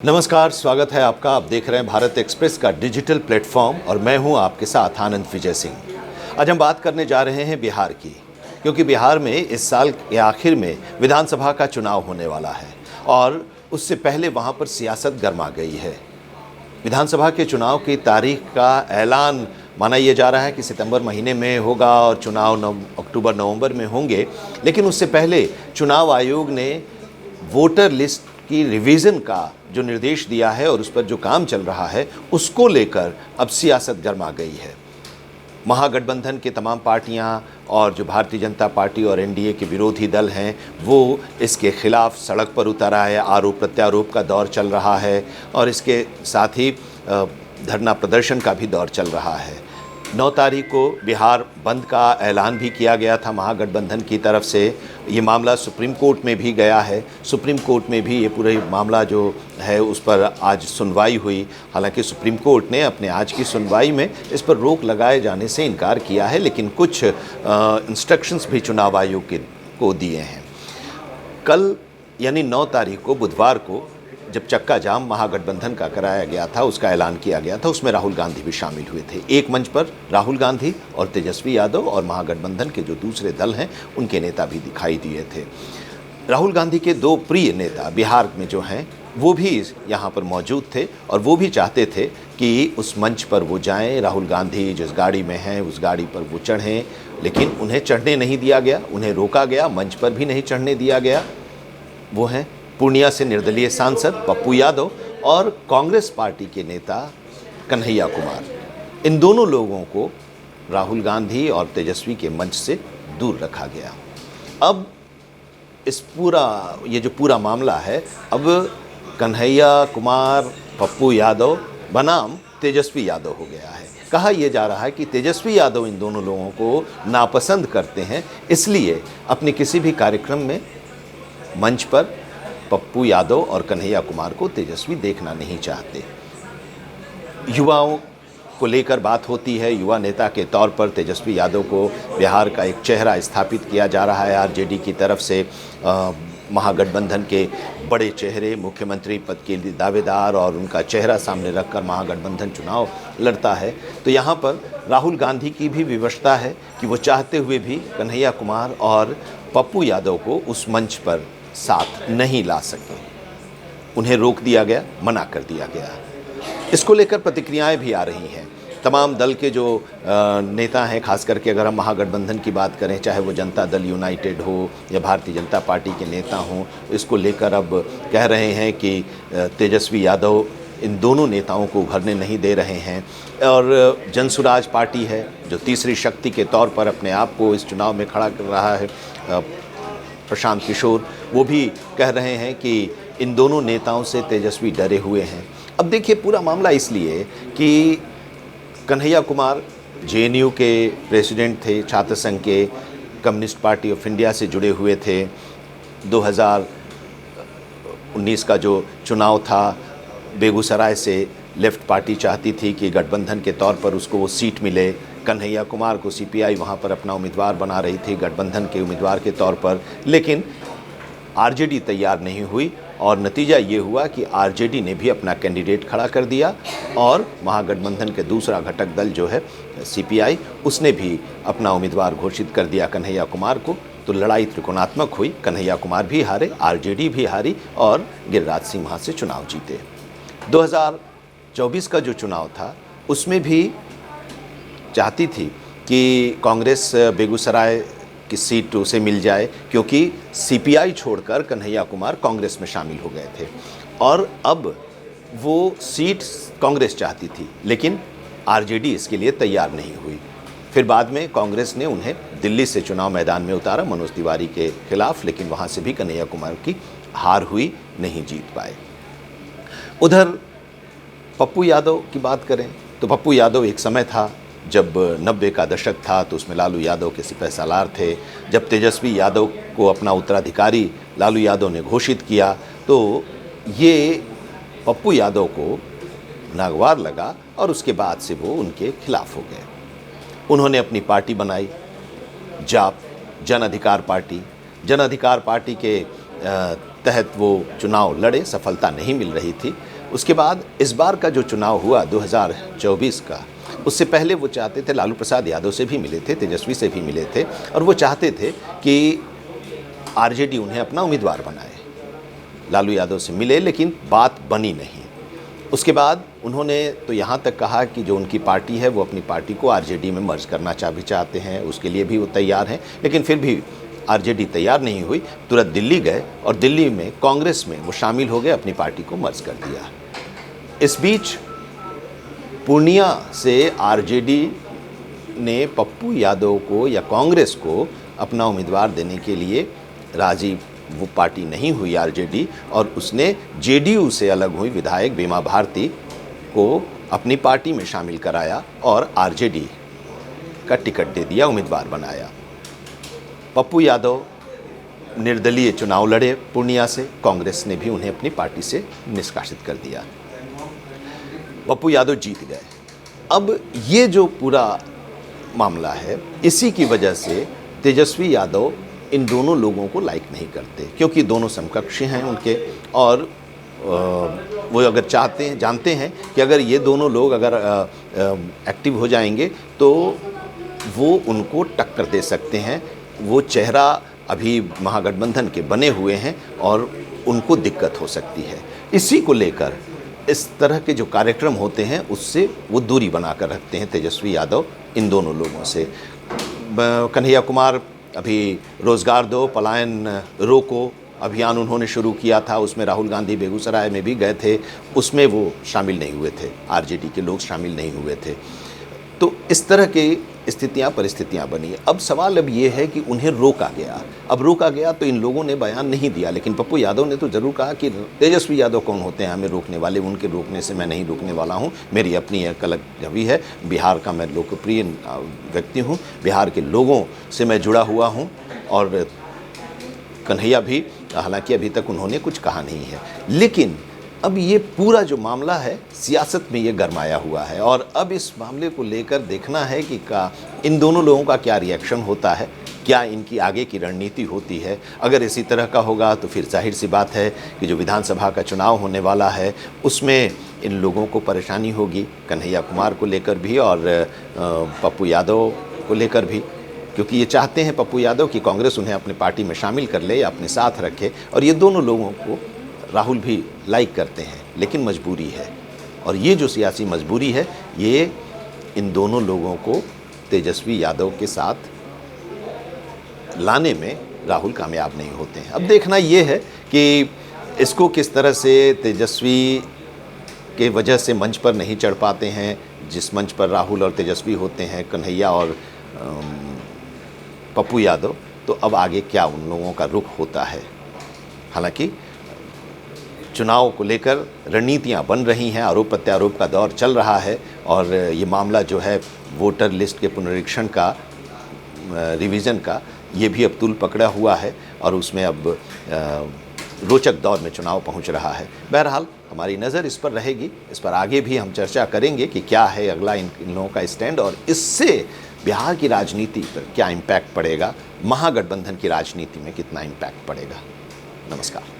नमस्कार, स्वागत है आपका। आप देख रहे हैं भारत एक्सप्रेस का डिजिटल प्लेटफॉर्म और मैं हूं आपके साथ आनंद विजय सिंह। आज हम बात करने जा रहे हैं बिहार की, क्योंकि बिहार में इस साल के आखिर में विधानसभा का चुनाव होने वाला है और उससे पहले वहां पर सियासत गर्मा गई है। विधानसभा के चुनाव की तारीख का ऐलान माना यह जा रहा है कि सितंबर महीने में होगा और चुनाव अक्टूबर नवंबर में होंगे, लेकिन उससे पहले चुनाव आयोग ने वोटर लिस्ट की रिवीजन का जो निर्देश दिया है और उस पर जो काम चल रहा है उसको लेकर अब सियासत गर्मा गई है। महागठबंधन के तमाम पार्टियां और जो भारतीय जनता पार्टी और एनडीए के विरोधी दल हैं वो इसके खिलाफ सड़क पर उतर आए, आरोप प्रत्यारोप का दौर चल रहा है और इसके साथ ही धरना प्रदर्शन का भी दौर चल रहा है। 9 तारीख को बिहार बंद का ऐलान भी किया गया था महागठबंधन की तरफ से। ये मामला सुप्रीम कोर्ट में भी गया है। सुप्रीम कोर्ट में भी ये पूरा मामला जो है उस पर आज सुनवाई हुई। हालांकि सुप्रीम कोर्ट ने अपने आज की सुनवाई में इस पर रोक लगाए जाने से इनकार किया है, लेकिन कुछ इंस्ट्रक्शंस भी चुनाव आयोग को दिए हैं। कल यानी 9 तारीख को बुधवार को जब चक्का जाम महागठबंधन का कराया गया था, उसका ऐलान किया गया था, उसमें राहुल गांधी भी शामिल हुए थे। एक मंच पर राहुल गांधी और तेजस्वी यादव और महागठबंधन के जो दूसरे दल हैं उनके नेता भी दिखाई दिए थे। राहुल गांधी के 2 प्रिय नेता बिहार में जो हैं वो भी यहाँ पर मौजूद थे और वो भी चाहते थे कि उस मंच पर वो जाएं। राहुल गांधी जिस गाड़ी में हैं उस गाड़ी पर वो चढ़ें, लेकिन उन्हें चढ़ने नहीं दिया गया, उन्हें रोका गया, मंच पर भी नहीं चढ़ने दिया गया। वो हैं पूर्णिया से निर्दलीय सांसद पप्पू यादव और कांग्रेस पार्टी के नेता कन्हैया कुमार। इन दोनों लोगों को राहुल गांधी और तेजस्वी के मंच से दूर रखा गया। अब ये जो पूरा मामला है, अब कन्हैया कुमार पप्पू यादव बनाम तेजस्वी यादव हो गया है। कहा यह जा रहा है कि तेजस्वी यादव इन दोनों लोगों को नापसंद करते हैं, इसलिए अपने किसी भी कार्यक्रम में मंच पर पप्पू यादव और कन्हैया कुमार को तेजस्वी देखना नहीं चाहते। युवाओं को लेकर बात होती है। युवा नेता के तौर पर तेजस्वी यादव को बिहार का एक चेहरा स्थापित किया जा रहा है आरजेडी की तरफ से। महागठबंधन के बड़े चेहरे, मुख्यमंत्री पद के दावेदार और उनका चेहरा सामने रखकर महागठबंधन चुनाव लड़ता है। तो यहाँ पर राहुल गांधी की भी विवशता है कि वो चाहते हुए भी कन्हैया कुमार और पप्पू यादव को उस मंच पर साथ नहीं ला सके। उन्हें रोक दिया गया, मना कर दिया गया। इसको लेकर प्रतिक्रियाएं भी आ रही हैं। तमाम दल के जो नेता हैं, खास करके अगर हम महागठबंधन की बात करें, चाहे वो जनता दल यूनाइटेड हो या भारतीय जनता पार्टी के नेता हों, इसको लेकर अब कह रहे हैं कि तेजस्वी यादव इन दोनों नेताओं को उभरने नहीं दे रहे हैं। और जनसुराज पार्टी है जो तीसरी शक्ति के तौर पर अपने आप को इस चुनाव में खड़ा कर रहा है, प्रशांत किशोर, वो भी कह रहे हैं कि इन दोनों नेताओं से तेजस्वी डरे हुए हैं। अब देखिए, पूरा मामला इसलिए कि कन्हैया कुमार जेएनयू के प्रेसिडेंट थे, छात्र संघ के, कम्युनिस्ट पार्टी ऑफ इंडिया से जुड़े हुए थे। 2019 का जो चुनाव था, बेगूसराय से लेफ्ट पार्टी चाहती थी कि गठबंधन के तौर पर उसको वो सीट मिले। कन्हैया कुमार को सीपीआई वहाँ पर अपना उम्मीदवार बना रही थी गठबंधन के उम्मीदवार के तौर पर, लेकिन आरजेडी तैयार नहीं हुई और नतीजा ये हुआ कि आरजेडी ने भी अपना कैंडिडेट खड़ा कर दिया और महागठबंधन के दूसरा घटक दल जो है सीपीआई, उसने भी अपना उम्मीदवार घोषित कर दिया कन्हैया कुमार को। तो लड़ाई त्रिकोणात्मक हुई। कन्हैया कुमार भी हारे, आरजेडी भी हारी और गिरिराज सिंह वहाँ से चुनाव जीते। 2024 का जो चुनाव था उसमें भी चाहती थी कि कांग्रेस बेगूसराय की सीट उसे मिल जाए, क्योंकि सीपीआई छोड़कर कन्हैया कुमार कांग्रेस में शामिल हो गए थे और अब वो सीट कांग्रेस चाहती थी, लेकिन आरजेडी इसके लिए तैयार नहीं हुई। फिर बाद में कांग्रेस ने उन्हें दिल्ली से चुनाव मैदान में उतारा मनोज तिवारी के खिलाफ, लेकिन वहाँ से भी कन्हैया कुमार की हार हुई, नहीं जीत पाए। उधर पप्पू यादव की बात करें तो पप्पू यादव एक समय था जब 90 का दशक था तो उसमें लालू यादव के सिपह सालार थे। जब तेजस्वी यादव को अपना उत्तराधिकारी लालू यादव ने घोषित किया तो ये पप्पू यादव को नागवार लगा और उसके बाद से वो उनके खिलाफ हो गए। उन्होंने अपनी पार्टी बनाई, जाप, जन अधिकार पार्टी। जन अधिकार पार्टी के तहत वो चुनाव लड़े, सफलता नहीं मिल रही थी। उसके बाद इस बार का जो चुनाव हुआ 2024 का, उससे पहले वो चाहते थे, लालू प्रसाद यादव से भी मिले थे, तेजस्वी से भी मिले थे, और वो चाहते थे कि आरजेडी उन्हें अपना उम्मीदवार बनाए। लालू यादव से मिले लेकिन बात बनी नहीं। उसके बाद उन्होंने तो यहाँ तक कहा कि जो उनकी पार्टी है वो अपनी पार्टी को आरजेडी में मर्ज करना चाहते हैं, उसके लिए भी वो तैयार हैं, लेकिन फिर भी आरजेडी तैयार नहीं हुई। तुरंत दिल्ली गए और दिल्ली में कांग्रेस में वो शामिल हो गए, अपनी पार्टी को मर्ज कर दिया। इस बीच पूर्णिया से आरजेडी ने पप्पू यादव को या कांग्रेस को अपना उम्मीदवार देने के लिए राजी वो पार्टी नहीं हुई आरजेडी, और उसने जेडीयू से अलग हुई विधायक बीमा भारती को अपनी पार्टी में शामिल कराया और आरजेडी का टिकट दे दिया, उम्मीदवार बनाया। पप्पू यादव निर्दलीय चुनाव लड़े पूर्णिया से, कांग्रेस ने भी उन्हें अपनी पार्टी से निष्कासित कर दिया। पप्पू यादव जीत गए। अब ये जो पूरा मामला है, इसी की वजह से तेजस्वी यादव इन दोनों लोगों को लाइक नहीं करते, क्योंकि दोनों समकक्षी हैं उनके, और वो अगर जानते हैं कि अगर ये दोनों लोग अगर एक्टिव हो जाएंगे तो वो उनको टक्कर दे सकते हैं। वो चेहरा अभी महागठबंधन के बने हुए हैं और उनको दिक्कत हो सकती है। इसी को लेकर इस तरह के जो कार्यक्रम होते हैं उससे वो दूरी बनाकर रखते हैं तेजस्वी यादव इन दोनों लोगों से। कन्हैया कुमार अभी रोज़गार दो, पलायन रोको अभियान उन्होंने शुरू किया था, उसमें राहुल गांधी बेगूसराय में भी गए थे, उसमें वो शामिल नहीं हुए थे, आरजेडी के लोग शामिल नहीं हुए थे। तो इस तरह की परिस्थितियां बनी। अब सवाल अब ये है कि उन्हें रोका गया। अब रोका गया तो इन लोगों ने बयान नहीं दिया, लेकिन पप्पू यादव ने तो ज़रूर कहा कि तेजस्वी यादव कौन होते हैं हमें रोकने वाले, उनके रोकने से मैं नहीं रोकने वाला हूं, मेरी अपनी एक अलग छवि है, बिहार का मैं लोकप्रिय व्यक्ति हूं, बिहार के लोगों से मैं जुड़ा हुआ हूं। और कन्हैया भी, हालांकि अभी तक उन्होंने कुछ कहा नहीं है, लेकिन अब ये पूरा जो मामला है सियासत में ये गरमाया हुआ है, और अब इस मामले को लेकर देखना है कि इन दोनों लोगों का क्या रिएक्शन होता है, क्या इनकी आगे की रणनीति होती है। अगर इसी तरह का होगा तो फिर जाहिर सी बात है कि जो विधानसभा का चुनाव होने वाला है उसमें इन लोगों को परेशानी होगी, कन्हैया कुमार को लेकर भी और पप्पू यादव को लेकर भी, क्योंकि ये चाहते हैं पप्पू यादव कि कांग्रेस उन्हें अपनी पार्टी में शामिल कर ले या अपने साथ रखे, और ये दोनों लोगों को राहुल भी लाइक करते हैं, लेकिन मजबूरी है। और ये जो सियासी मजबूरी है ये इन दोनों लोगों को तेजस्वी यादव के साथ लाने में राहुल कामयाब नहीं होते हैं। अब देखना ये है कि इसको किस तरह से तेजस्वी के वजह से मंच पर नहीं चढ़ पाते हैं, जिस मंच पर राहुल और तेजस्वी होते हैं, कन्हैया और पप्पू यादव, तो अब आगे क्या उन लोगों का रुख होता है। हालांकि चुनाव को लेकर रणनीतियां बन रही हैं, आरोप प्रत्यारोप का दौर चल रहा है, और ये मामला जो है वोटर लिस्ट के पुनरीक्षण का, रिवीजन का, ये भी अब तूल पकड़ा हुआ है, और उसमें अब रोचक दौर में चुनाव पहुंच रहा है। बहरहाल हमारी नज़र इस पर रहेगी, इस पर आगे भी हम चर्चा करेंगे कि क्या है अगला इन लोगों का स्टैंड, और इससे बिहार की राजनीति पर क्या इम्पैक्ट पड़ेगा, महागठबंधन की राजनीति में कितना इम्पैक्ट पड़ेगा। नमस्कार।